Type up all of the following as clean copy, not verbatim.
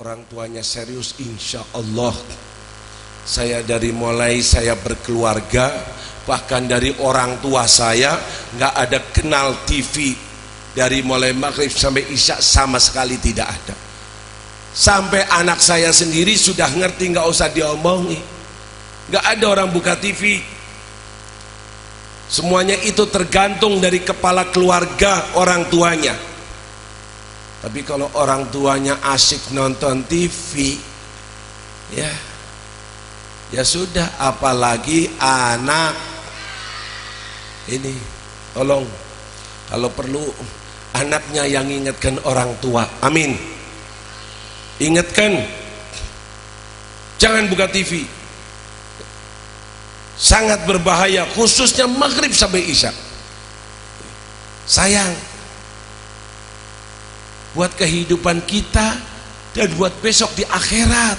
orang tuanya serius, insya Allah saya dari mulai saya berkeluarga, bahkan dari orang tua saya nggak ada kenal TV dari mulai maghrib sampai isya, sama sekali tidak ada. Sampai anak saya sendiri sudah ngerti, nggak usah diomongi, nggak ada orang buka TV. Semuanya itu tergantung dari kepala keluarga orang tuanya. Tapi kalau orang tuanya asik nonton TV, ya sudah, apalagi anak ini. Tolong, kalau perlu anaknya yang ingatkan orang tua, amin. Ingatkan, jangan buka TV, sangat berbahaya, khususnya maghrib sampai isya. Sayang buat kehidupan kita dan buat besok di akhirat.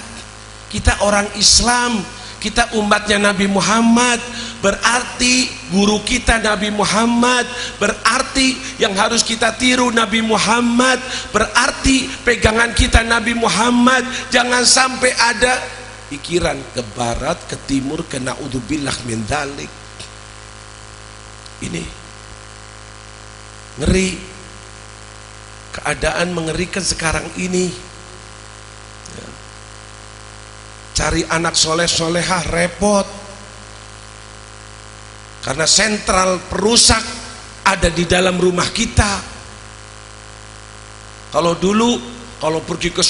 Kita orang Islam, kita umatnya Nabi Muhammad, berarti guru kita Nabi Muhammad, berarti yang harus kita tiru Nabi Muhammad, berarti pegangan kita Nabi Muhammad. Jangan sampai ada pikiran ke barat, ke timur, ke naudzubillah min dzalik. Ini ngeri. Keadaan mengerikan sekarang ini. Cari anak soleh solehah repot, karena sentral perusak ada di dalam rumah kita. Kalau dulu kalau pergi ke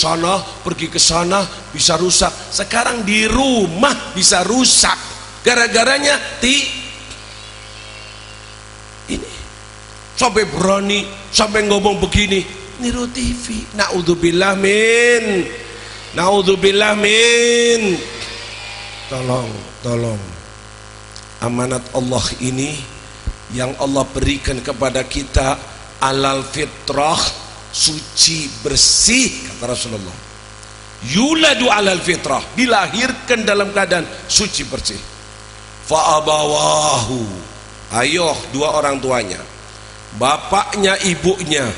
sana bisa rusak, sekarang di rumah bisa rusak. Gara-garanya ini sampai berani, sampai ngomong begini, niru TV. Naudzubillah min. Tolong amanat Allah ini yang Allah berikan kepada kita, alal fitrah, suci bersih, kata Rasulullah. Yuladu alal fitrah, dilahirkan dalam keadaan suci bersih. Fa abawahu, ayo dua orang tuanya, bapaknya ibunya,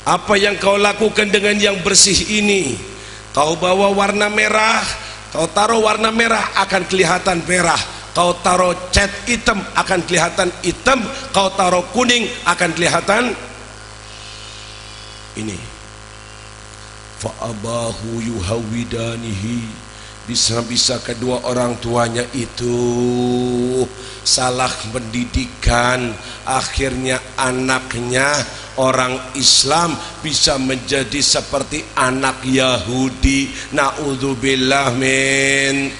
apa yang kau lakukan dengan yang bersih ini? Kau bawa warna merah, kau taruh warna merah akan kelihatan merah. Kau taruh cat hitam akan kelihatan hitam. Kau taruh kuning akan kelihatan ini. Fa'abahu yuhawidanihi. Bisa-bisa kedua orang tuanya itu salah pendidikan, akhirnya anaknya orang Islam bisa menjadi seperti anak Yahudi, naudzubillah min,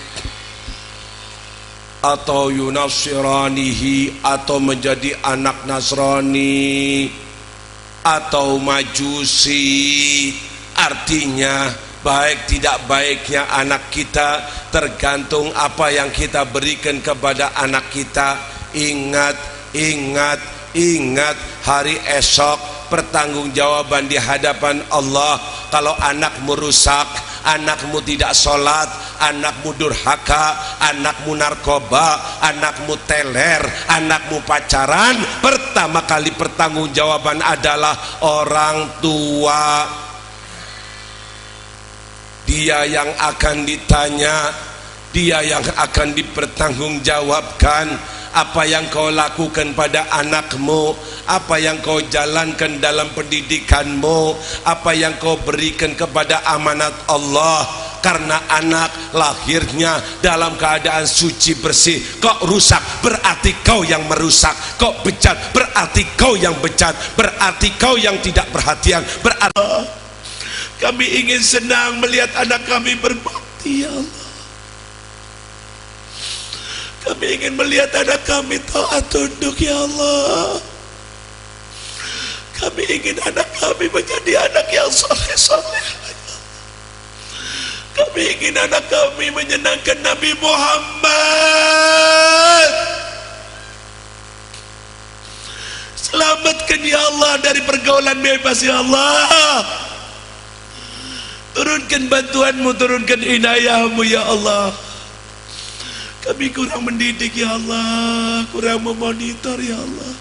atau yunasiranihi, atau menjadi anak Nasrani, atau Majusi. Artinya baik tidak baiknya anak kita tergantung apa yang kita berikan kepada anak kita. Ingat, hari esok pertanggungjawaban di hadapan Allah. Kalau anakmu rusak, anakmu tidak sholat, anakmu durhaka, anakmu narkoba, anakmu teler, anakmu pacaran, pertama kali pertanggungjawaban adalah orang tua. Dia yang akan ditanya, dia yang akan dipertanggungjawabkan. Apa yang kau lakukan pada anakmu, apa yang kau jalankan dalam pendidikanmu, apa yang kau berikan kepada amanat Allah. Karena anak lahirnya dalam keadaan suci bersih. Kok rusak, berarti kau yang merusak. Kok bejat, berarti kau yang bejat. Berarti kau yang tidak perhatian. Berarti kami ingin senang melihat anak kami berbakti, ya Allah. Kami ingin melihat anak kami taat tunduk, ya Allah. Kami ingin anak kami menjadi anak yang soleh-soleh, ya Allah. Kami ingin anak kami menyenangkan Nabi Muhammad. Selamatkan ya Allah dari pergaulan bebas, ya Allah. Turunkan bantuanmu, turunkan inayahmu, ya Allah. Kami kurang mendidik, ya Allah, kurang memonitor, ya Allah.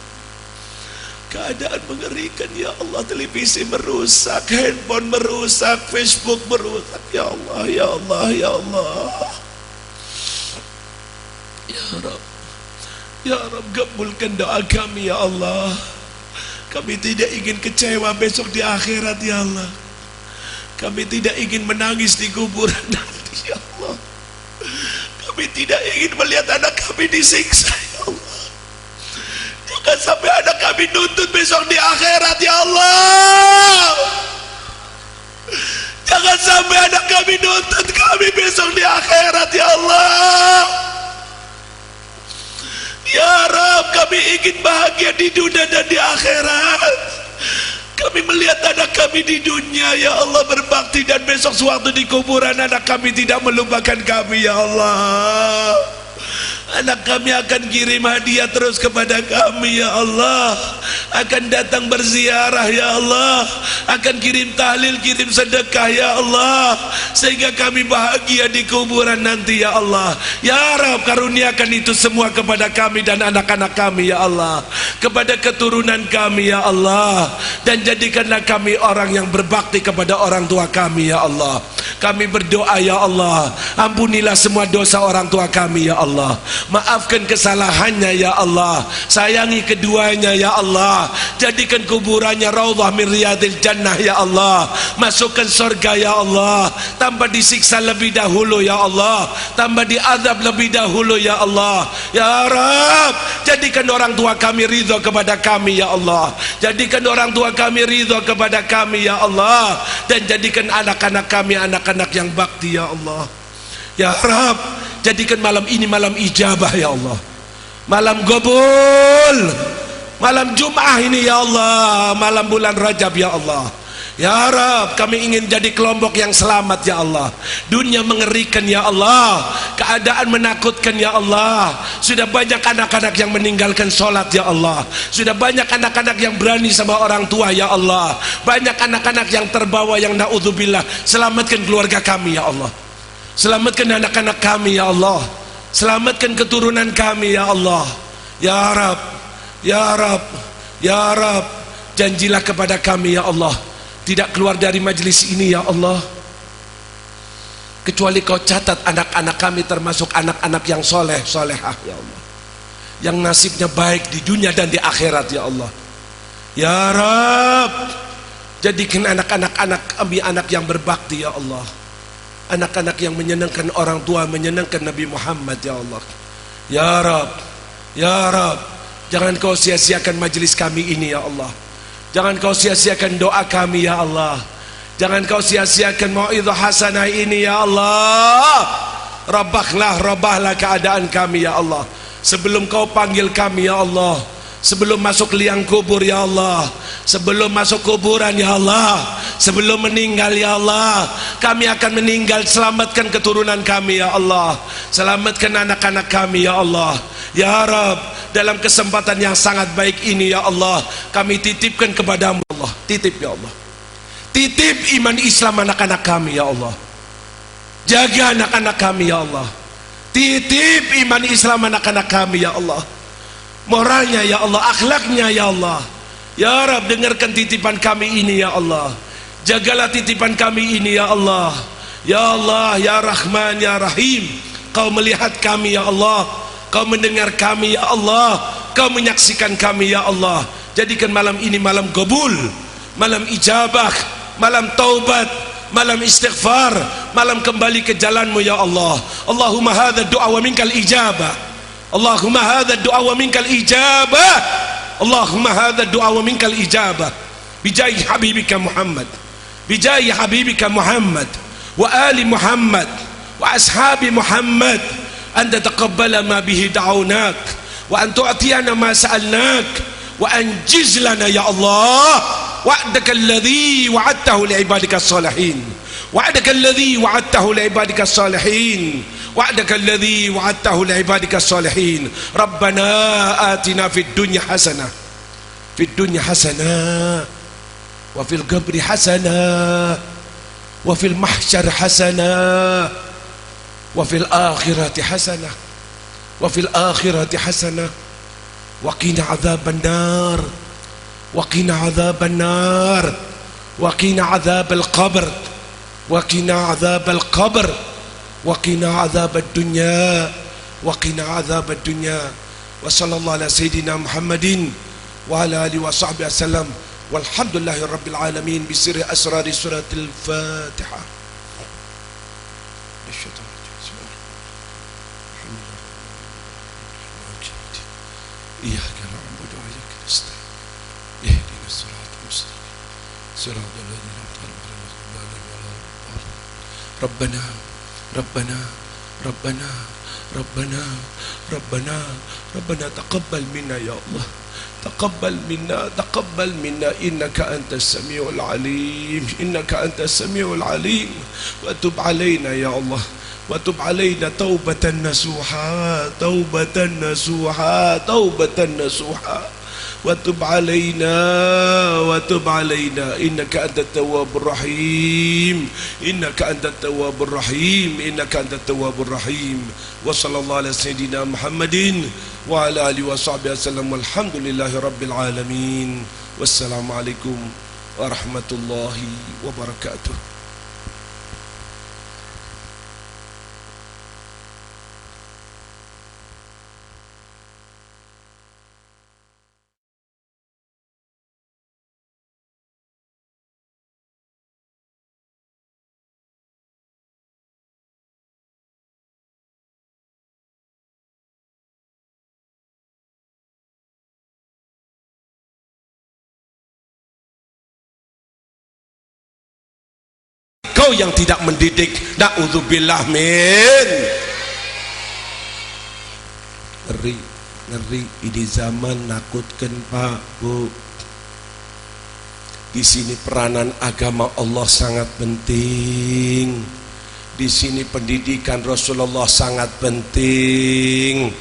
Keadaan mengerikan ya Allah. Televisi merusak, handphone merusak, Facebook merusak. Ya Allah, ya Allah, ya Allah. Ya Rabb, ya Rabb, kabulkan doa kami ya Allah. Kami tidak ingin kecewa besok di akhirat ya Allah. Kami tidak ingin menangis di kuburan nanti ya Allah. Kami tidak ingin melihat anak kami disiksa ya Allah. Jangan sampai anak kami nuntut besok di akhirat ya Allah. Jangan sampai anak kami nuntut kami besok di akhirat ya Allah. Ya Rabb, kami ingin bahagia di dunia dan di akhirat. Kami melihat anak kami di dunia ya Allah berbakti, dan besok sewaktu di kuburan anak kami tidak melupakan kami ya Allah. Anak kami akan kirim hadiah terus kepada kami ya Allah. Akan datang berziarah ya Allah. Akan kirim tahlil, kirim sedekah ya Allah. Sehingga kami bahagia di kuburan nanti ya Allah. Ya Rabb, karuniakan itu semua kepada kami dan anak-anak kami ya Allah. Kepada keturunan kami ya Allah. Dan jadikanlah kami orang yang berbakti kepada orang tua kami ya Allah. Kami berdoa ya Allah, ampunilah semua dosa orang tua kami ya Allah. Maafkan kesalahannya ya Allah. Sayangi keduanya ya Allah. Jadikan kuburannya raudhah min riyadil jannah ya Allah. Masukkan surga ya Allah. Tanpa disiksa lebih dahulu ya Allah. Tanpa diazab lebih dahulu ya Allah. Ya Rabb, jadikan orang tua kami ridho kepada kami ya Allah. Jadikan orang tua kami ridho kepada kami ya Allah. Dan jadikan anak-anak kami anak-anak yang bakti ya Allah. Ya Rabb, jadikan malam ini malam ijabah ya Allah. Malam qabul. Malam Jum'ah ini ya Allah. Malam bulan Rajab ya Allah. Ya Rabb, kami ingin jadi kelompok yang selamat ya Allah. Dunia mengerikan ya Allah. Keadaan menakutkan ya Allah. Sudah banyak anak-anak yang meninggalkan sholat ya Allah. Sudah banyak anak-anak yang berani sama orang tua ya Allah. Banyak anak-anak yang terbawa yang na'udzubillah. Selamatkan keluarga kami ya Allah. Selamatkan anak-anak kami ya Allah. Selamatkan keturunan kami ya Allah. Ya Rabb, ya Rabb, ya Rabb, janjilah kepada kami ya Allah, tidak keluar dari majlis ini ya Allah kecuali kau catat anak-anak kami termasuk anak-anak yang soleh solehah ya Allah, yang nasibnya baik di dunia dan di akhirat ya Allah. Ya Rabb, jadikan anak-anak kami anak yang berbakti ya Allah. Anak-anak yang menyenangkan orang tua, menyenangkan Nabi Muhammad ya Allah. Ya Rabb, ya Rabb, jangan kau sia-siakan majlis kami ini ya Allah. Jangan kau sia-siakan doa kami ya Allah. Jangan kau sia-siakan mau'izah hasanah ini ya Allah. Rabahlah keadaan kami ya Allah. Sebelum kau panggil kami ya Allah, sebelum masuk liang kubur ya Allah, sebelum masuk kuburan ya Allah, sebelum meninggal ya Allah, kami akan meninggal. Selamatkan keturunan kami ya Allah. Selamatkan anak-anak kami ya Allah. Ya Rabb, dalam kesempatan yang sangat baik ini ya Allah, kami titipkan kepadamu Allah. Titip ya Allah. Titip iman Islam anak-anak kami ya Allah. Jaga anak-anak kami ya Allah. Titip iman Islam anak-anak kami ya Allah. Moralnya ya Allah, akhlaknya ya Allah. Ya Rabb, dengarkan titipan kami ini ya Allah. Jagalah titipan kami ini ya Allah. Ya Allah, ya Rahman, ya Rahim, kau melihat kami ya Allah. Kau mendengar kami ya Allah. Kau menyaksikan kami ya Allah. Jadikan malam ini malam qabul, malam ijabah, malam taubat, malam istighfar, malam kembali ke jalanmu ya Allah. Allahumma hadha du'a wa minkal ijabah. Allahumma hadha du'a wa minkal ijabah. Allahumma hadha du'a wa minkal ijabah. Bijahi habibika Muhammad, bijahi habibika Muhammad wa ali Muhammad wa ashabi Muhammad, an tataqabbala ma bihi da'awnak wa an tu'tiyana ma sa'alnak wa anjiz lana ya Allah wa'daka alladhi wa'adtahu li'ibadika as-salihin, wa'daka alladhi wa'adtahu li'ibadika as-salihin, wa'daka alladhi wa'adtahu li'ibadika as-salihin. Rabbana atina fid dunya hasanah, fid dunya hasanah wa fil qabri hasanah wa fil mahsyar hasanah wa fil akhirati hasanah wa fil akhirati hasanah wa qina adzaban nar وقنا عذاب النار وقنا عذاب القبر وقنا عذاب القبر وقنا عذاب الدنيا وقنا عذاب الدنيا وصلى الله على سيدنا محمد وعلى آله وصحبه وسلم والحمد لله رب العالمين بسر أسرار سورة الفاتحة. إياك نعبد وإياك نستعين اهدنا الصراط المستقيم صراط الذين أنعمت عليهم ربنا ربنا ربنا ربنا ربنا ربنا تقبل منا يا الله تقبل منا إنك أنت السميع العليم إنك أنت السميع العليم وتب علينا يا الله وتب علينا توبة نصوحا توبة نصوحا توبة نصوحا وتب علينا إنك أنت التواب الرحيم إنك أنت التواب الرحيم إنك أنت التواب الرحيم وصلى الله على سيدنا محمد وعلى آله وصحبه وسلم والحمد لله رب العالمين والسلام عليكم ورحمة الله وبركاته. Kau yang tidak mendidik, na'udzubillah min. Ngeri ini zaman nakutkan Pak Bu. Di sini peranan agama Allah sangat penting. Di sini pendidikan Rasulullah sangat penting.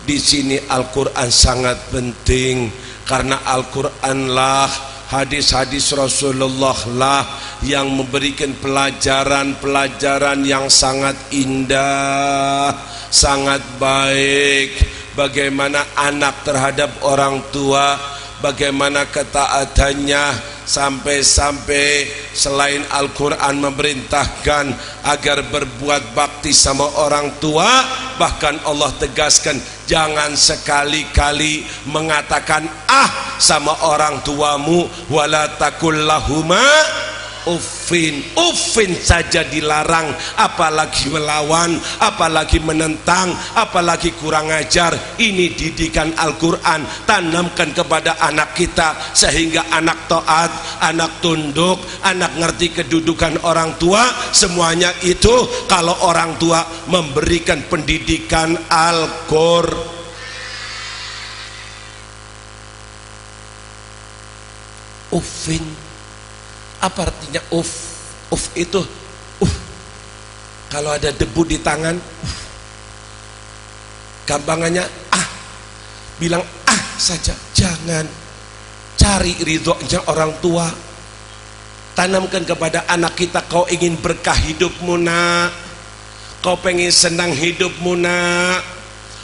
Di sini Al-Quran sangat penting, karena Al-Quran lah, hadis-hadis Rasulullah lah yang memberikan pelajaran-pelajaran yang sangat indah, sangat baik. Bagaimana anak terhadap orang tua, bagaimana ketaatannya, sampai-sampai selain Al-Quran memerintahkan agar berbuat bakti sama orang tua, bahkan Allah tegaskan jangan sekali-kali mengatakan ah sama orang tuamu, wala taqul lahuma uffin. Uffin saja dilarang, apalagi melawan, apalagi menentang, apalagi kurang ajar. Ini didikan Al-Quran, tanamkan kepada anak kita sehingga anak taat, anak tunduk, anak ngerti kedudukan orang tua. Semuanya itu kalau orang tua memberikan pendidikan Al-Quran. Uffin, apa artinya uff? Uff itu kalau ada debu di tangan, gampangannya ah, bilang ah saja, jangan cari ridhonya orang tua. Tanamkan kepada anak kita, kau ingin berkah hidupmu nak, kau pengen senang hidupmu nak,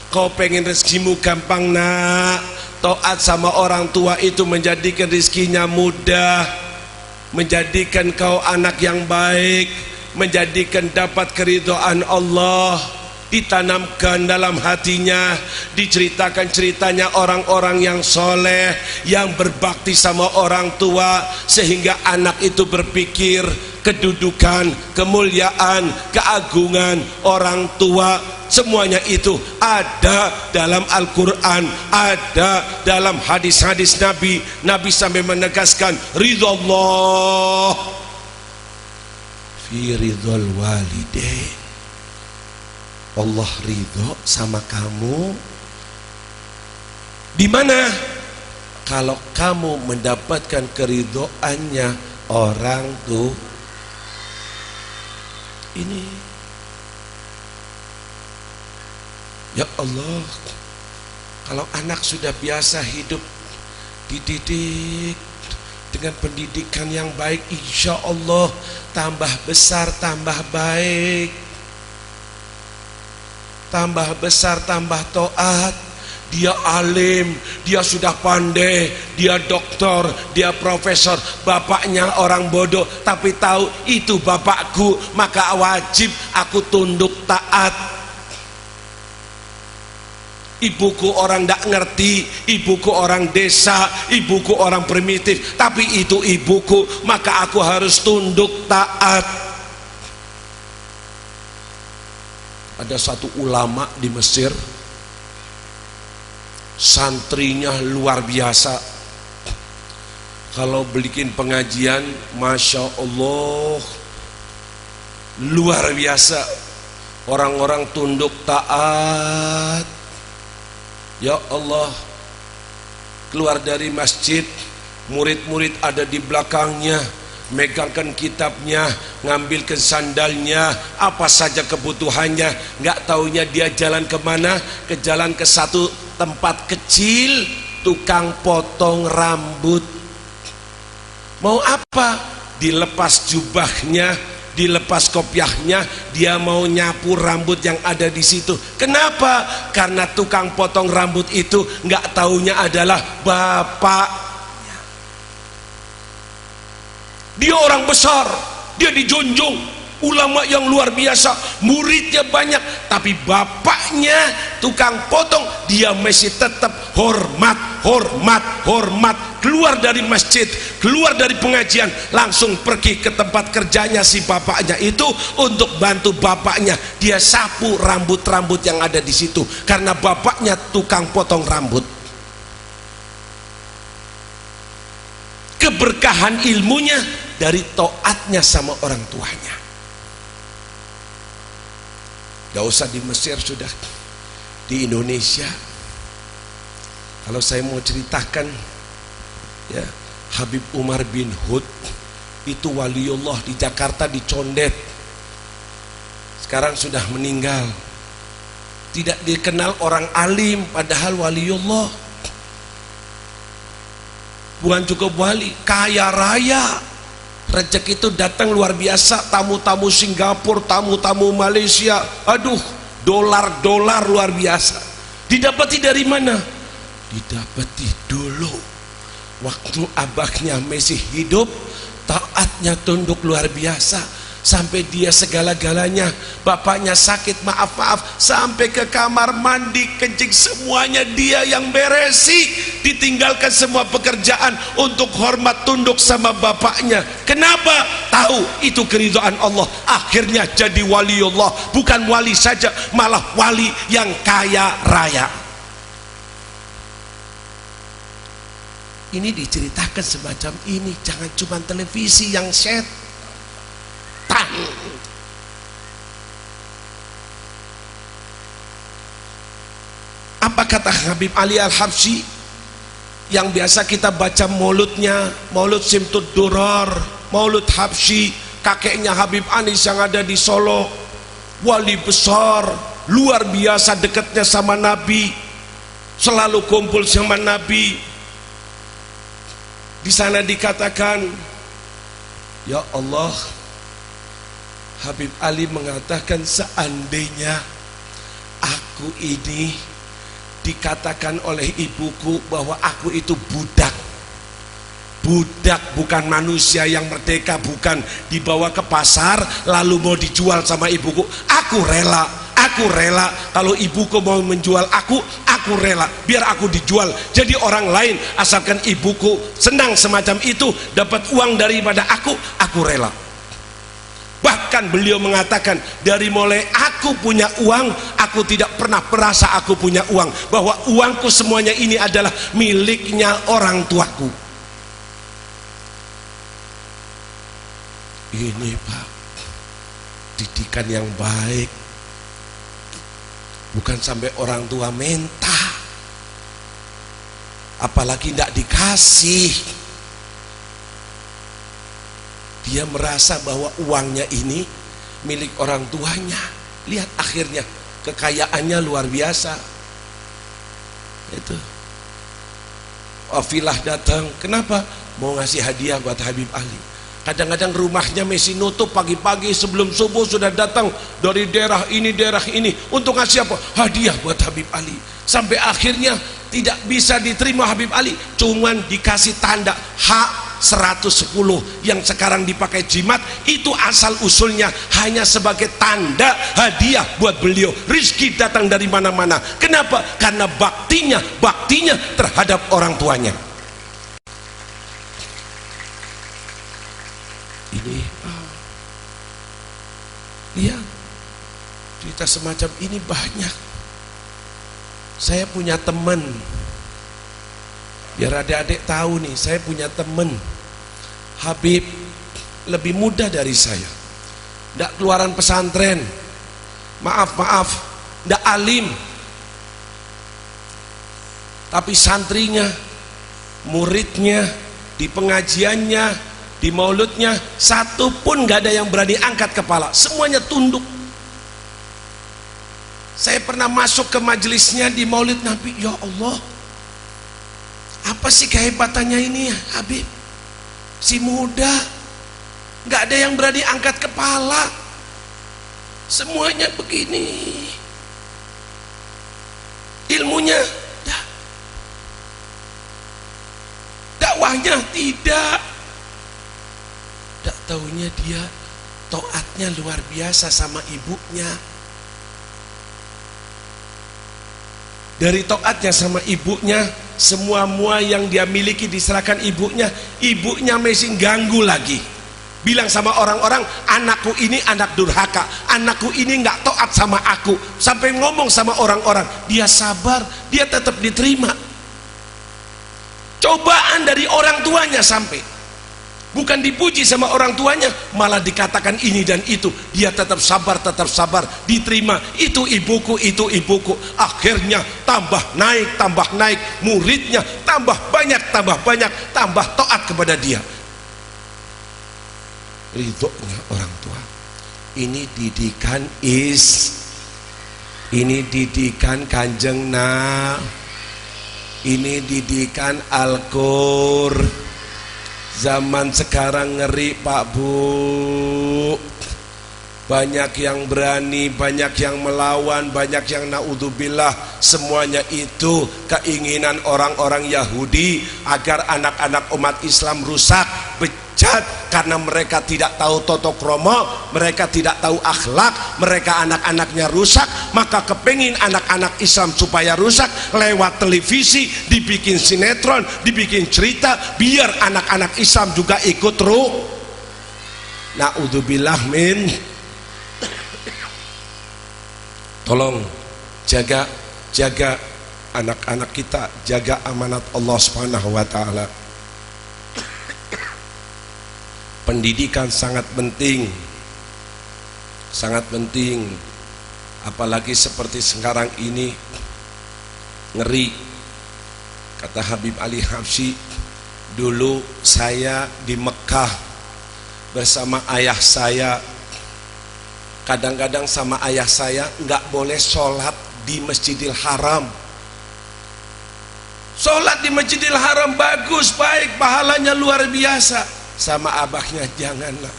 kau pengen rezekimu gampang nak, taat sama orang tua itu menjadikan rezekinya mudah, menjadikan kau anak yang baik, menjadikan dapat keridhaan Allah. Ditanamkan dalam hatinya, diceritakan ceritanya orang-orang yang soleh, yang berbakti sama orang tua, sehingga anak itu berpikir kedudukan, kemuliaan, keagungan orang tua, semuanya itu ada dalam Al-Quran, ada dalam hadis-hadis Nabi. Nabi sampai menegaskan ridhallah fi ridhal walidain. Allah ridho sama kamu di mana? Kalau kamu mendapatkan keridhoannya orang tuh. Ini ya Allah, kalau anak sudah biasa hidup dididik dengan pendidikan yang baik, insya Allah tambah besar tambah baik, tambah besar tambah taat, dia alim, dia sudah pandai, dia doktor, dia profesor, bapaknya orang bodoh, tapi tahu itu bapakku, maka wajib aku tunduk taat. Ibuku orang tidak ngerti, ibuku orang desa, ibuku orang primitif, tapi itu ibuku, maka aku harus tunduk taat. Ada satu ulama di Mesir, santrinya luar biasa. Kalau bikin pengajian, Masya Allah, luar biasa. Orang-orang tunduk taat. Ya Allah, keluar dari masjid, murid-murid ada di belakangnya, megangkan kitabnya, ngambilkan sandalnya, apa saja kebutuhannya. Nggak taunya dia jalan kemana? Jalan ke satu tempat kecil, tukang potong rambut. Mau apa? Dilepas jubahnya, dilepas kopiahnya, dia mau nyapu rambut yang ada di situ. Kenapa? Karena tukang potong rambut itu nggak taunya adalah bapak. Dia orang besar, dia dijunjung, ulama yang luar biasa, muridnya banyak, tapi bapaknya tukang potong, dia masih tetap hormat, hormat, hormat. Keluar dari masjid, keluar dari pengajian, langsung pergi ke tempat kerjanya si bapaknya itu untuk bantu bapaknya. Dia sapu rambut-rambut yang ada di situ, karena bapaknya tukang potong rambut. Keberkahan ilmunya dari taatnya sama orang tuanya. Gak usah di Mesir, sudah di Indonesia. Kalau saya mau ceritakan, ya, Habib Umar bin Hud itu waliullah di Jakarta, di Condet. Sekarang sudah meninggal. Tidak dikenal orang alim, padahal waliullah. Bukan cukup wali, kaya raya. Rezeki itu datang luar biasa, tamu-tamu Singapura, tamu-tamu Malaysia, aduh, dolar-dolar luar biasa. Didapati dari mana? Didapati dulu waktu abahnya masih hidup, taatnya tunduk luar biasa, sampai dia segala-galanya. Bapaknya sakit, maaf-maaf, sampai ke kamar mandi, kencing, semuanya dia yang beresi. Ditinggalkan semua pekerjaan untuk hormat tunduk sama bapaknya. Kenapa? Tahu itu keridhaan Allah. Akhirnya jadi waliullah. Bukan wali saja, malah wali yang kaya raya. Ini diceritakan semacam ini, jangan cuma televisi yang setan. Apa kata Habib Ali Al-Habsyi yang biasa kita baca mauludnya, Maulud Simtud Durar, Maulud Habsyi, kakeknya Habib Anis yang ada di Solo, wali besar, luar biasa dekatnya sama Nabi, selalu kumpul sama Nabi. Di sana dikatakan, ya Allah, Habib Ali mengatakan, seandainya aku ini dikatakan oleh ibuku bahwa aku itu budak, budak bukan manusia yang merdeka, bukan dibawa ke pasar lalu mau dijual sama ibuku, aku rela, aku rela. Kalau ibuku mau menjual aku rela, biar aku dijual jadi orang lain, asalkan ibuku senang semacam itu, dapat uang daripada aku rela. Bahkan beliau mengatakan, dari mulai aku punya uang, aku tidak pernah merasa aku punya uang, bahwa uangku semuanya ini adalah miliknya orang tuaku. Ini Pak, didikan yang baik, bukan sampai orang tua minta, apalagi tidak dikasih. Dia merasa bahwa uangnya ini milik orang tuanya. Lihat akhirnya kekayaannya luar biasa. Itu Wafilah datang, kenapa? Mau ngasih hadiah buat Habib Ali. Kadang-kadang rumahnya masih nutup, pagi-pagi sebelum subuh sudah datang dari daerah ini untuk ngasih apa? Hadiah buat Habib Ali. Sampai akhirnya tidak bisa diterima Habib Ali, cuman dikasih tanda H110 yang sekarang dipakai jimat. Itu asal usulnya hanya sebagai tanda hadiah buat beliau. Rizki datang dari mana-mana. Kenapa? Karena baktinya terhadap orang tuanya. Ini lihat cerita semacam ini banyak. Saya punya teman, biar adik-adik tahu nih, saya punya teman Habib lebih muda dari saya, ndak keluaran pesantren, maaf, ndak alim, tapi santrinya, muridnya, di pengajiannya, di mauludnya, satu pun gak ada yang berani angkat kepala, semuanya tunduk. Saya pernah masuk ke majelisnya di maulid Nabi, ya Allah, apa sih kehebatannya ini ya Habib, si muda, gak ada yang berani angkat kepala, semuanya begini, ilmunya dakwahnya tidak taunya dia taatnya luar biasa sama ibunya. Dari taatnya sama ibunya, semua yang dia miliki diserahkan ibunya. Ibunya masih ganggu lagi, bilang sama orang-orang, anakku ini anak durhaka, anakku ini nggak taat sama aku. Sampai ngomong sama orang-orang, dia sabar, dia tetap diterima. Cobaan dari orang tuanya, sampai bukan dipuji sama orang tuanya, malah dikatakan ini dan itu, dia tetap sabar, diterima. Itu ibuku. Akhirnya tambah naik, muridnya tambah banyak, tambah taat kepada dia. Ridhonya orang tua. Ini didikan Kanjeng ini didikan Al-Qur. Zaman sekarang ngeri Pak Bu, banyak yang berani, banyak yang melawan, banyak yang naudzubillah. Semuanya itu keinginan orang-orang Yahudi agar anak-anak umat Islam rusak, bejat, karena mereka tidak tahu toto kromo, mereka tidak tahu akhlak, mereka anak-anaknya rusak. Maka kepengin anak-anak Islam supaya rusak, lewat televisi dibikin sinetron, dibikin cerita, biar anak-anak Islam juga ikut naudzubillah min. Tolong jaga anak-anak kita, jaga amanat Allah Subhanahu wa taala. Pendidikan sangat penting, apalagi seperti sekarang ini, ngeri. Kata Habib Ali Habsyi, dulu saya di Mekah bersama ayah saya, kadang-kadang sama ayah saya nggak boleh sholat di Masjidil Haram. Sholat di Masjidil Haram bagus, baik, pahalanya luar biasa. Sama abahnya, janganlah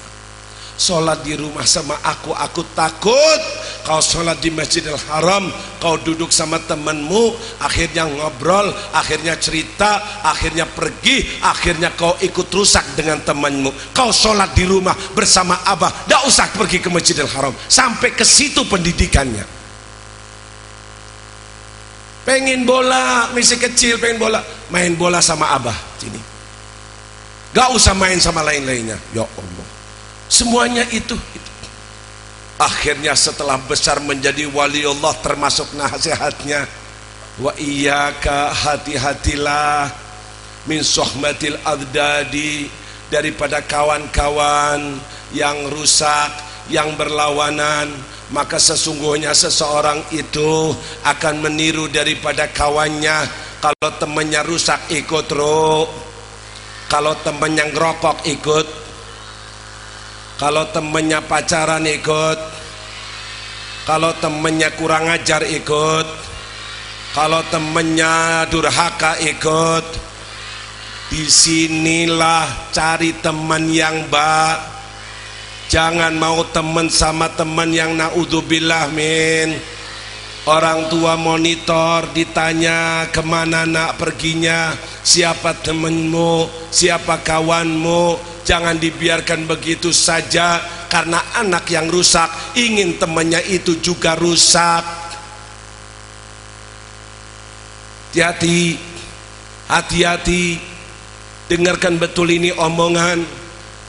sholat di rumah sama aku takut. Kau sholat di Masjidil Haram, kau duduk sama temanmu, akhirnya ngobrol, akhirnya cerita, akhirnya pergi, akhirnya kau ikut rusak dengan temanmu. Kau sholat di rumah bersama abah, tidak usah pergi ke Masjidil Haram. Sampai ke situ pendidikannya. Pengen bola, masih kecil pengen bola, main bola sama abah sini, gak usah main sama lain-lainnya. Ya Allah, semuanya itu. Akhirnya setelah besar menjadi wali Allah, termasuk nasihatnya, wa iyyaka, hati-hatilah, min sohmatil adadi, daripada kawan-kawan yang rusak, yang berlawanan. Maka sesungguhnya seseorang itu akan meniru daripada kawannya. Kalau temannya rusak, ikut kalau temennya ngerokok ikut, kalau temennya pacaran ikut, kalau temennya kurang ajar ikut, kalau temennya durhaka ikut. Disinilah cari teman yang baik. Jangan mau teman sama teman yang naudzubillah min. Orang tua monitor, ditanya kemana nak perginya, siapa temenmu, siapa kawanmu. Jangan dibiarkan begitu saja, karena anak yang rusak ingin temannya itu juga rusak. Hati-hati, hati-hati. Dengarkan betul ini omongan,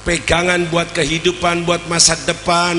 pegangan buat kehidupan, buat masa depan.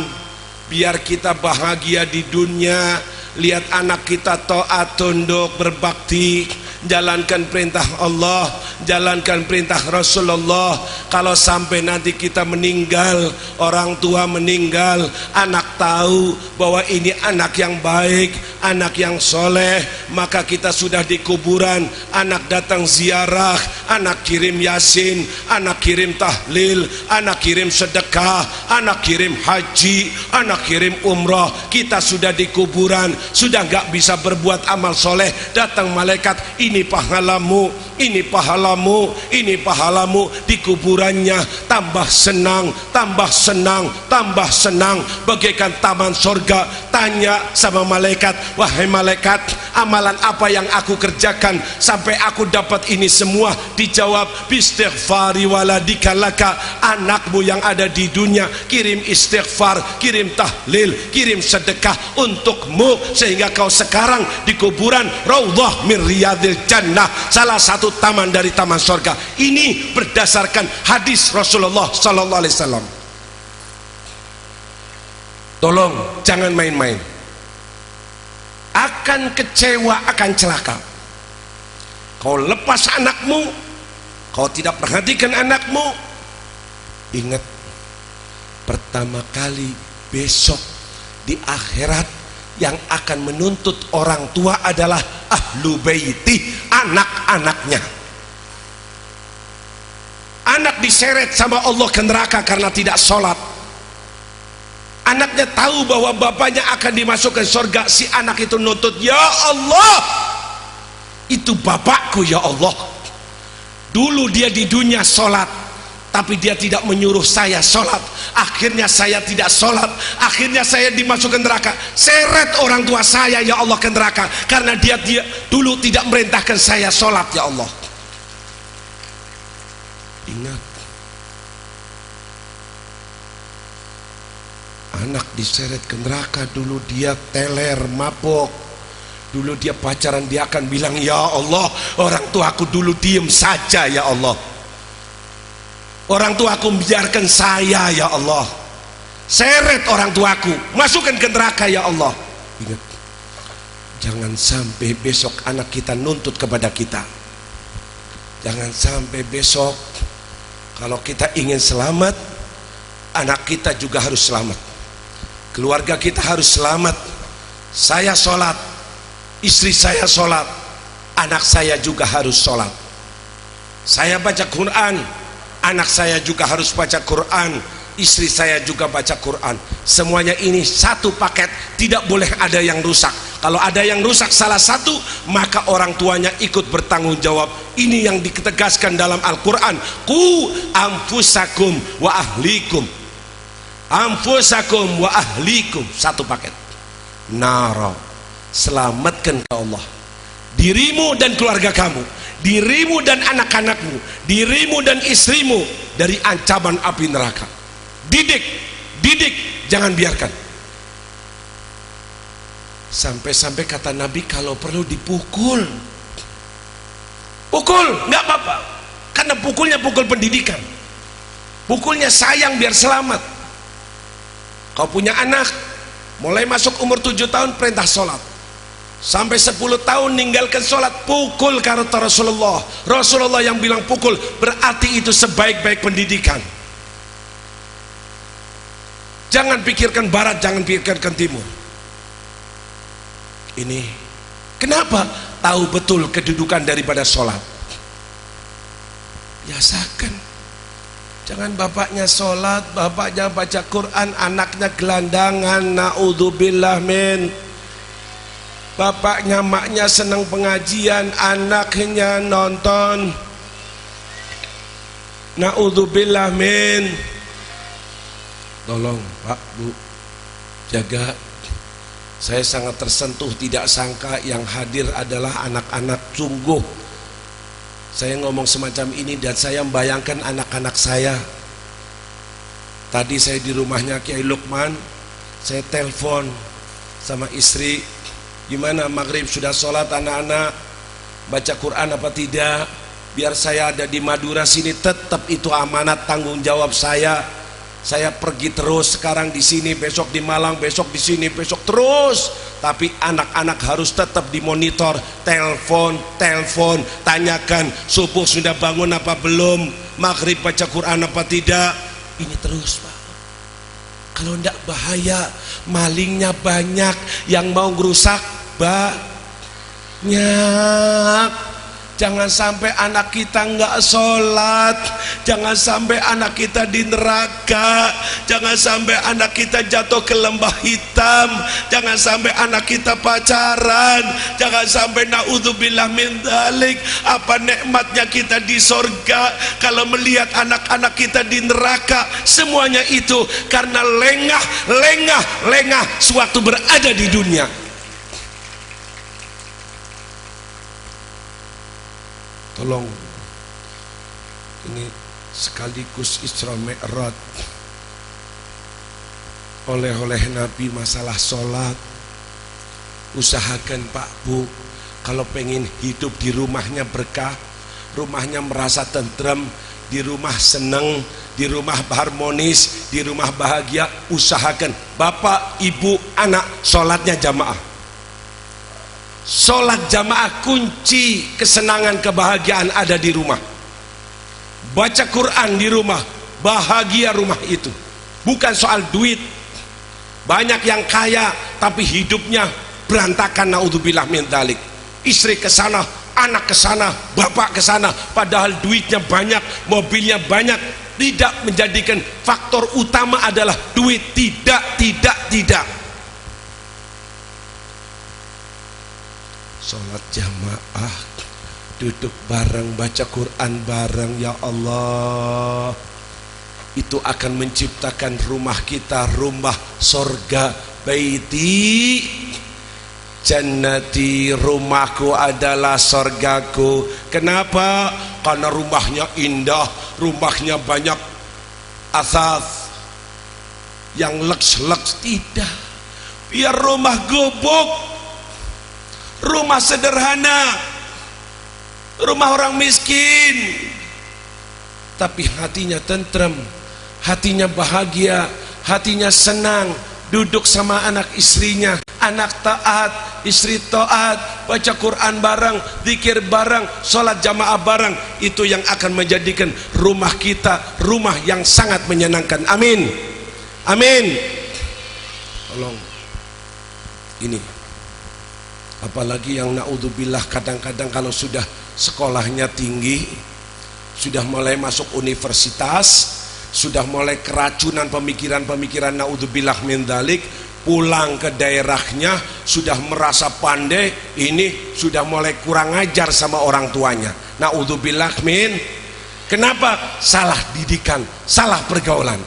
Biar kita bahagia di dunia. Lihat anak kita taat, tunduk, berbakti, jalankan perintah Allah, jalankan perintah Rasulullah. Kalau sampai nanti kita meninggal, orang tua meninggal, anak tahu bahwa ini anak yang baik, anak yang soleh, maka kita sudah di kuburan, anak datang ziarah, anak kirim yasin, anak kirim tahlil, anak kirim sedekah, anak kirim haji, anak kirim umrah. Kita sudah di kuburan, sudah gak bisa berbuat amal soleh. Datang malaikat, ini pahalamu, ini pahalamu, ini pahalamu. Di kuburannya tambah senang, tambah senang, tambah senang, bagaikan taman sorga. Tanya sama malaikat, wahai malaikat, amalan apa yang aku kerjakan sampai aku dapat ini semua? Dijawab, bistighfari waladika laka. Anakmu yang ada di dunia kirim istighfar, kirim tahlil, kirim sedekah untukmu, sehingga kau sekarang di kuburan raudhah min riyadil jannah, salah satu taman dari taman surga. Ini berdasarkan hadis Rasulullah sallallahu alaihi wasallam. Tolong jangan main-main. Akan kecewa, akan celaka. Kau lepas anakmu, kau tidak perhatikan anakmu. Ingat, pertama kali besok di akhirat yang akan menuntut orang tua adalah ahlu baiti, anak-anaknya. Anak diseret sama Allah ke neraka karena tidak sholat. Anaknya tahu bahwa bapaknya akan dimasukkan surga. Si anak itu nuntut, ya Allah, itu bapakku ya Allah. Dulu dia di dunia sholat, tapi dia tidak menyuruh saya sholat. Akhirnya saya tidak sholat, akhirnya saya dimasukkan neraka. Seret orang tua saya ya Allah ke neraka karena dia dulu tidak merintahkan saya sholat ya Allah. Ingat, anak diseret ke neraka, dulu dia teler, mabok, dulu dia pacaran, dia akan bilang, ya Allah, orang tuaku dulu diem saja ya Allah, orang tuaku biarkan saya ya Allah. Seret orang tuaku, masukkan ke neraka ya Allah. Ingat, jangan sampai besok anak kita nuntut kepada kita. Jangan sampai besok, kalau kita ingin selamat, anak kita juga harus selamat, keluarga kita harus selamat. Saya sholat, istri saya sholat, anak saya juga harus sholat. Saya baca Quran, anak saya juga harus baca Quran, istri saya juga baca Quran. Semuanya ini satu paket, tidak boleh ada yang rusak. Kalau ada yang rusak salah satu, maka orang tuanya ikut bertanggung jawab. Ini yang ditegaskan dalam Al-Quran, qu anfusakum wa ahlikum, anfusakum wa ahlikum, satu paket. Nara, selamatkan ke Allah dirimu dan keluarga kamu, dirimu dan anak-anakmu, dirimu dan istrimu dari ancaman api neraka. Didik, didik, jangan biarkan. Sampai-sampai kata Nabi, kalau perlu dipukul, pukul, nggak apa-apa, karena pukulnya pukul pendidikan, pukulnya sayang biar selamat. Kau punya anak, mulai masuk umur 7 tahun perintah sholat, sampai 10 tahun ninggalkan sholat, pukul kata Rasulullah. Rasulullah yang bilang pukul, berarti itu sebaik-baik pendidikan. Jangan pikirkan barat, jangan pikirkan timur. Ini kenapa? Tahu betul kedudukan daripada sholat. Biasakan. Jangan bapaknya sholat, bapaknya baca Quran, anaknya gelandangan, na'udzubillah min. Bapaknya maknya senang pengajian, anaknya nonton Naudzubillah min. Tolong Pak Bu jaga. Saya sangat tersentuh, tidak sangka yang hadir adalah anak-anak. Sungguh saya ngomong semacam ini dan saya membayangkan anak-anak saya. Tadi saya di rumahnya Kiai Lukman, saya telepon sama istri, gimana maghrib sudah sholat anak-anak, baca Quran apa tidak? Biar saya ada di Madura sini, tetap itu amanat tanggung jawab saya. Saya pergi terus, sekarang di sini, besok di Malang, besok di sini, besok terus. Tapi anak-anak harus tetap dimonitor, telepon, tanyakan subuh sudah bangun apa belum, maghrib baca Quran apa tidak. Ini terus Pak. Kalau tidak bahaya, malingnya banyak, yang mau ngerusak banyak. Jangan sampai anak kita nggak sholat, jangan sampai anak kita di neraka, jangan sampai anak kita jatuh ke lembah hitam, jangan sampai anak kita pacaran, jangan sampai naudzubillah min dzalik. Apa nikmatnya kita di sorga kalau melihat anak-anak kita di neraka. Semuanya itu karena lengah sewaktu berada di dunia. Tolong, ini sekaligus Isra Mi'raj, oleh Nabi masalah sholat. Usahakan Pak Bu, kalau pengen hidup di rumahnya berkah, rumahnya merasa tentrem, di rumah seneng, di rumah harmonis, di rumah bahagia, usahakan bapak, ibu, anak sholatnya jamaah. Sholat jamaah kunci kesenangan kebahagiaan ada di rumah. Baca Quran di rumah, bahagia rumah itu. Bukan soal duit. Banyak yang kaya tapi hidupnya berantakan, naudzubillah min dzalik. Istri ke sana, anak ke sana, bapak ke sana, padahal duitnya banyak, mobilnya banyak. Tidak menjadikan faktor utama adalah duit. Tidak. Sholat jamaah, duduk bareng, baca Quran bareng, ya Allah, itu akan menciptakan rumah kita rumah sorga. Baiti jannati, rumahku adalah sorgaku. Kenapa? Karena rumahnya indah, rumahnya banyak asas yang leks. Tidak, biar rumah gubuk, rumah sederhana, rumah orang miskin, tapi hatinya tentrem, hatinya bahagia, hatinya senang, duduk sama anak istrinya, anak taat, istri taat, baca Quran bareng, zikir bareng, sholat jamaah bareng. Itu yang akan menjadikan rumah kita rumah yang sangat menyenangkan. Amin. Tolong ini, apalagi yang naudzubillah kadang-kadang kalau sudah sekolahnya tinggi, sudah mulai masuk universitas, sudah mulai keracunan pemikiran naudzubillah min dzalik, pulang ke daerahnya sudah merasa pandai, ini sudah mulai kurang ajar sama orang tuanya. Naudzubillah min. Kenapa? Salah didikan, salah pergaulan.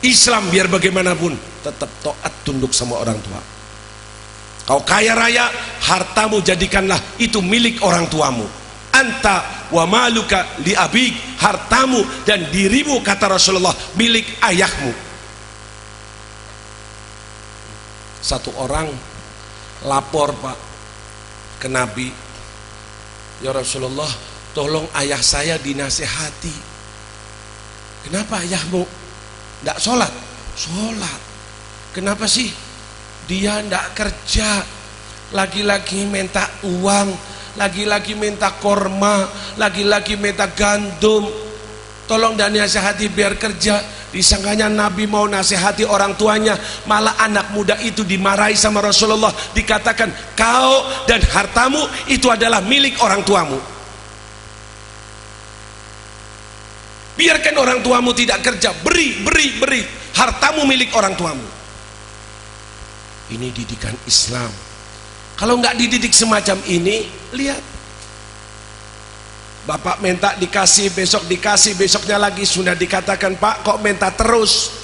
Islam biar bagaimanapun tetap taat tunduk sama orang tua. Kau kaya raya, hartamu jadikanlah itu milik orang tuamu. Anta wa maluka li abik, hartamu dan dirimu kata Rasulullah milik ayahmu. Satu orang lapor Pak ke Nabi, ya Rasulullah, tolong ayah saya dinasehati. Kenapa ayahmu tidak sholat? Sholat. Kenapa sih? Dia tidak kerja, lagi-lagi minta uang, lagi-lagi minta korma, lagi-lagi minta gandum. Tolong dan nasihati biar kerja. Disangkanya Nabi mau nasihati orang tuanya, malah anak muda itu dimarahi sama Rasulullah, dikatakan kau dan hartamu itu adalah milik orang tuamu. Biarkan orang tuamu tidak kerja, beri, hartamu milik orang tuamu. Ini didikan Islam. Kalau nggak dididik semacam ini, lihat Bapak minta dikasih, besok dikasih, besoknya lagi sudah dikatakan, Pak kok minta terus.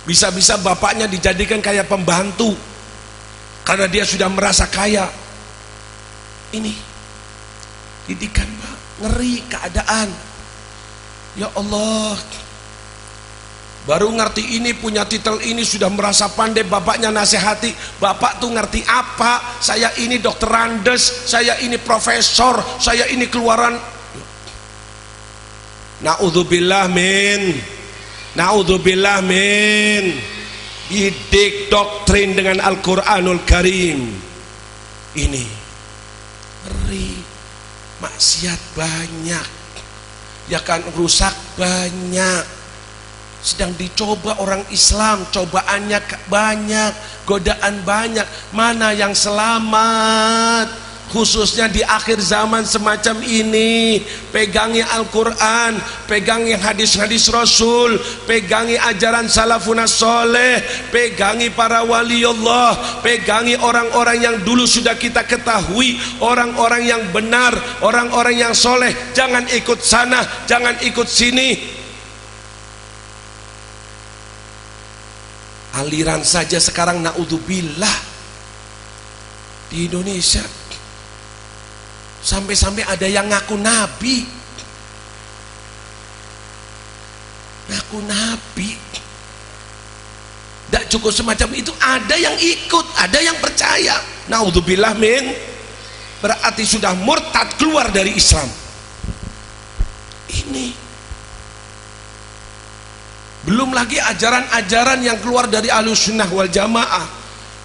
Bisa-bisa bapaknya dijadikan kayak pembantu karena dia sudah merasa kaya. Ini didikan, Pak, ngeri keadaan. Ya Allah, baru ngerti ini, punya titel ini, sudah merasa pandai, bapaknya nasihati, Bapak tuh ngerti apa? Saya ini dokter Andes, saya ini profesor, saya ini keluaran. Na'udzubillah min, na'udzubillah min. Didik doktrin dengan Al-Quranul Karim. Ini ngeri, maksiat banyak, ya kan, rusak banyak. Sedang dicoba orang Islam, cobaannya banyak, godaan banyak. Mana yang selamat? Khususnya di akhir zaman semacam ini. Pegangi Al-Quran, pegangi hadis-hadis Rasul, pegangi ajaran salafun soleh, pegangi para waliullah, pegangi orang-orang yang dulu sudah kita ketahui, orang-orang yang benar, orang-orang yang soleh. Jangan ikut sana, jangan ikut sini. Aliran saja sekarang, naudzubillah, di Indonesia sampai-sampai ada yang ngaku nabi, ngaku nabi. Tidak cukup semacam itu, ada yang ikut, ada yang percaya. Naudzubillah min, berarti sudah murtad, keluar dari Islam. Ini belum lagi ajaran-ajaran yang keluar dari Ahlussunnah wal Jamaah.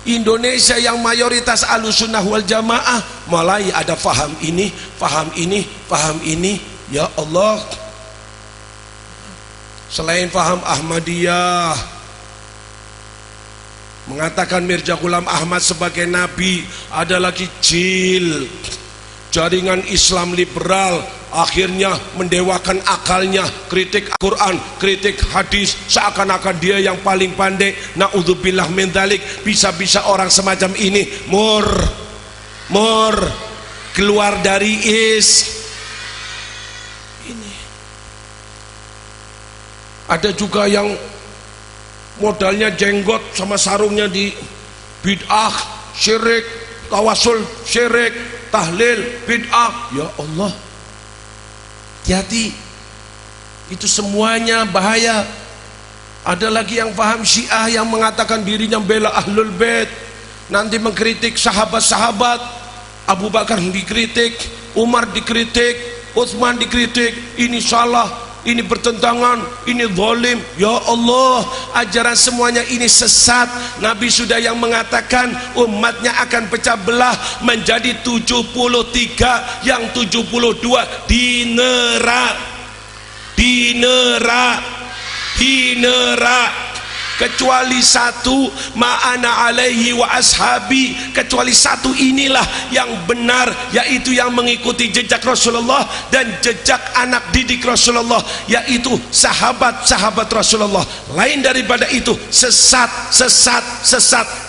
Indonesia yang mayoritas Ahlussunnah wal Jamaah mulai ada faham ini, faham ini, faham ini. Ya Allah, selain faham Ahmadiyah mengatakan Mirza Ghulam Ahmad sebagai nabi, ada lagi jaringan Islam liberal, akhirnya mendewakan akalnya, kritik Al-Quran, kritik hadis, seakan-akan dia yang paling pandai. Na'udzubillah min dzalik. Bisa-bisa orang semacam ini keluar dari ini. Ada juga yang modalnya jenggot sama sarungnya di bid'ah, syirik, tawasul syirik, tahlil bid'ah. Ya Allah, hati-hati, itu semuanya bahaya. Ada lagi yang paham Syiah yang mengatakan dirinya bela Ahlul Bait, nanti mengkritik sahabat-sahabat. Abu Bakar dikritik, Umar dikritik, Utsman dikritik, ini salah, ini bertentangan, ini zalim. Ya Allah, ajaran semuanya ini sesat. Nabi sudah yang mengatakan umatnya akan pecah belah menjadi 73, yang 72 di neraka, kecuali satu, ma'ana alaihi wa ashabi, kecuali satu inilah yang benar, yaitu yang mengikuti jejak Rasulullah dan jejak anak didik Rasulullah, yaitu sahabat-sahabat Rasulullah. Lain daripada itu sesat.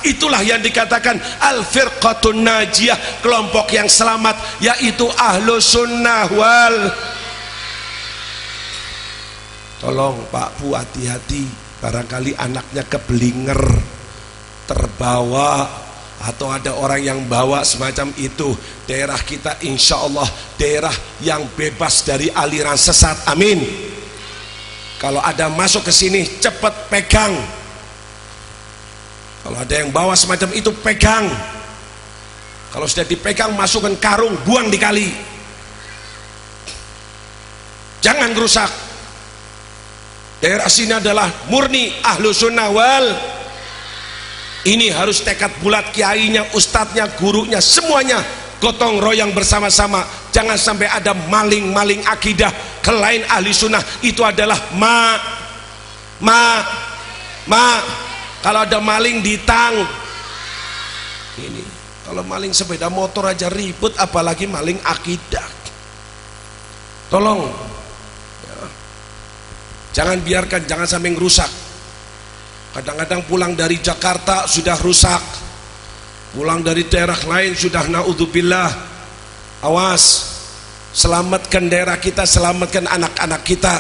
Itulah yang dikatakan al-firqatun najiyah, kelompok yang selamat, yaitu Ahlussunnah wal. Tolong Pak Bu, hati-hati, barangkali anaknya keblinger, terbawa, atau ada orang yang bawa semacam itu. Daerah kita insya Allah daerah yang bebas dari aliran sesat, amin. Kalau ada masuk ke sini cepat pegang. Kalau ada yang bawa semacam itu pegang. Kalau sudah dipegang masukkan karung, buang di kali, jangan rusak. Daerah sini adalah murni Ahlussunnah wal. Ini harus tekad bulat, kiainya, ustadznya, gurunya, semuanya gotong royong bersama-sama. Jangan sampai ada maling-maling akidah kelain ahli sunnah. Itu adalah kalau ada maling ditang. Ini kalau maling sepeda motor aja ribut, apalagi maling akidah. Tolong, jangan biarkan, jangan sampai ngerusak. Kadang-kadang pulang dari Jakarta sudah rusak, pulang dari daerah lain sudah naudzubillah Awas, selamatkan daerah kita, selamatkan anak-anak kita.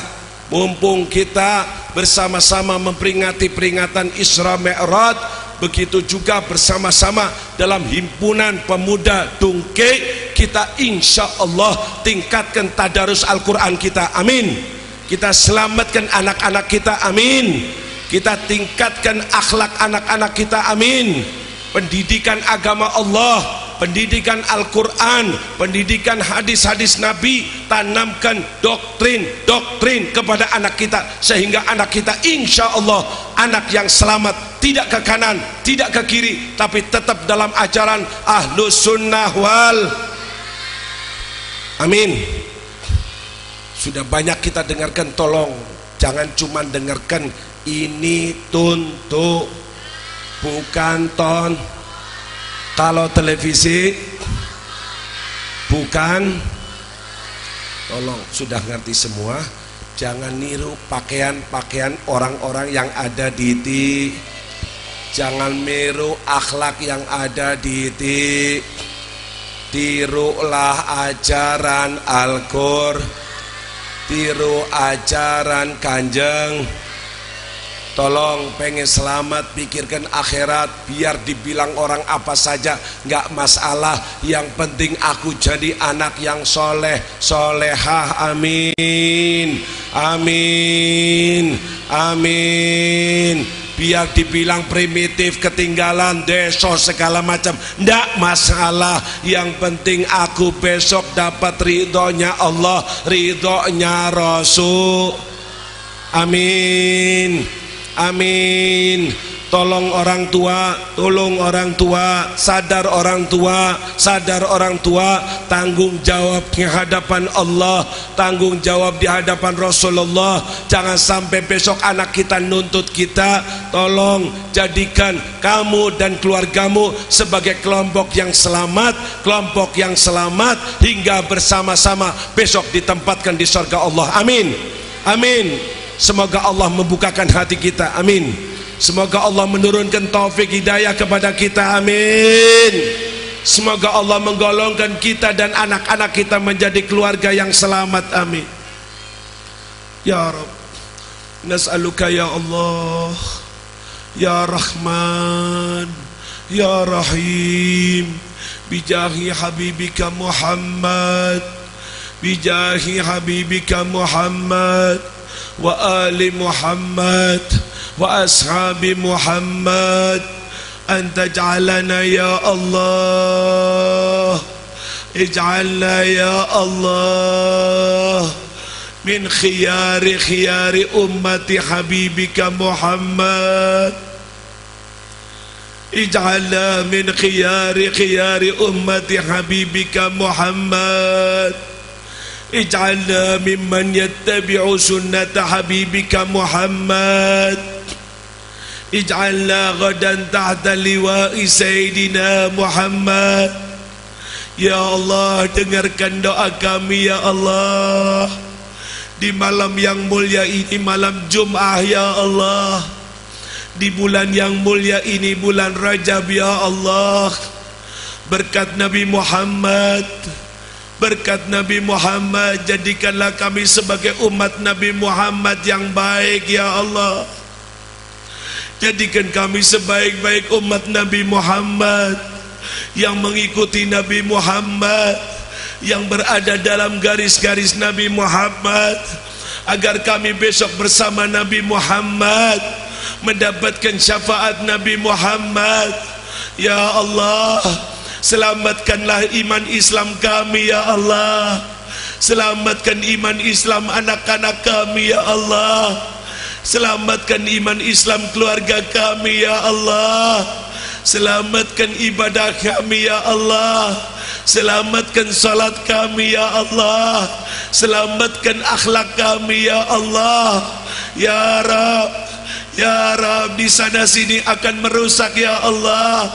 Mumpung kita bersama-sama memperingati peringatan Isra Mi'raj, begitu juga bersama-sama dalam himpunan pemuda Dungke, kita insya Allah tingkatkan tadarus Al-Quran kita, amin. Kita selamatkan anak-anak kita, amin. Kita tingkatkan akhlak anak-anak kita, amin. Pendidikan agama Allah, pendidikan Al-Quran, pendidikan hadis-hadis Nabi, tanamkan doktrin kepada anak kita, sehingga anak kita insya Allah anak yang selamat, tidak ke kanan, tidak ke kiri, tapi tetap dalam ajaran Ahlus Sunnah wal amin. Sudah banyak kita dengarkan, tolong jangan cuma dengarkan ini tuntuk, bukan ton. Kalau televisi bukan, tolong sudah ngerti semua, jangan niru pakaian-pakaian orang-orang yang ada di jangan niru akhlak yang ada di tirulah ajaran Al-Qur'an, tiru ajaran Kanjeng. Tolong pengen selamat, pikirkan akhirat. Biar dibilang orang apa saja nggak masalah, yang penting aku jadi anak yang soleh solehah, amin amin amin. Biar dibilang primitif, ketinggalan, deso segala macam, nggak masalah. Yang penting aku besok dapat ridhonya Allah, ridhonya Rasul, amin amin. Tolong orang tua, sadar orang tua, tanggung jawab di hadapan Allah, tanggung jawab di hadapan Rasulullah. Jangan sampai besok anak kita nuntut kita. Tolong jadikan kamu dan keluargamu sebagai kelompok yang selamat, hingga bersama-sama besok ditempatkan di surga Allah, amin amin. Semoga Allah membukakan hati kita, amin. Semoga Allah menurunkan taufik hidayah kepada kita, amin. Semoga Allah menggolongkan kita dan anak-anak kita menjadi keluarga yang selamat, amin. Ya Rabb, nas'aluka ya Allah, ya Rahman, ya Rahim, bijahi habibika Muhammad, bijahi habibika Muhammad, wa ali Muhammad, wa ashabi Muhammad, an taj'alana ya Allah, ij'alna ya Allah min khiyari ummati habibika Muhammad, ij'alna min khiyari ummati habibika Muhammad, ij'alna mimman yattabi'u sunnata habibika Muhammad, ij'alna ghadan tahta liwa'i sayyidina Muhammad. Ya Allah, dengarkan doa kami ya Allah, di malam yang mulia ini, malam Jum'ah ya Allah, di bulan yang mulia ini, bulan Rajab ya Allah. Berkat Nabi Muhammad, berkat Nabi Muhammad, jadikanlah kami sebagai umat Nabi Muhammad yang baik ya Allah. Jadikan kami sebaik-baik umat Nabi Muhammad, yang mengikuti Nabi Muhammad, yang berada dalam garis-garis Nabi Muhammad, agar kami besok bersama Nabi Muhammad mendapatkan syafaat Nabi Muhammad. Ya Allah, selamatkanlah iman Islam kami ya Allah, selamatkan iman Islam anak-anak kami ya Allah, selamatkan iman Islam keluarga kami ya Allah, selamatkan ibadah kami ya Allah, selamatkan salat kami ya Allah, selamatkan akhlak kami ya Allah. Ya Rabb, ya Rabb, di sana sini akan merusak ya Allah,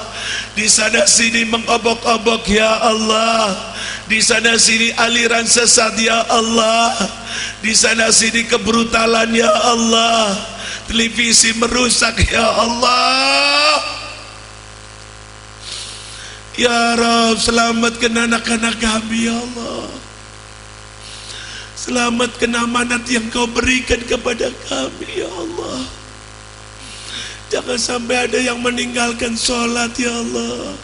di sana sini mengobok-obok ya Allah, di sana sini aliran sesat ya Allah, di sana sini kebrutalan ya Allah, televisi merusak ya Allah. Ya Rabb, selamatkan anak-anak kami ya Allah. Selamatkan amanat yang kau berikan kepada kami ya Allah. Jangan sampai ada yang meninggalkan sholat ya Allah.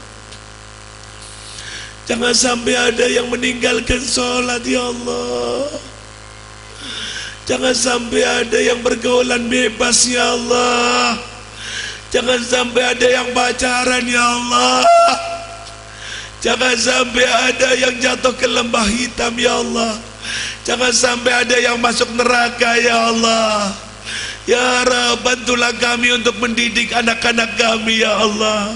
Jangan sampai ada yang meninggalkan sholat ya Allah. Jangan sampai ada yang bergaulan bebas ya Allah. Jangan sampai ada yang pacaran ya Allah. Jangan sampai ada yang jatuh ke lembah hitam ya Allah. Jangan sampai ada yang masuk neraka ya Allah. Ya Rabb, bantulah kami untuk mendidik anak-anak kami ya Allah.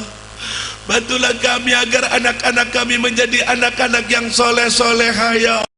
Bantulah kami agar anak-anak kami menjadi anak-anak yang soleh-solehah ya Allah.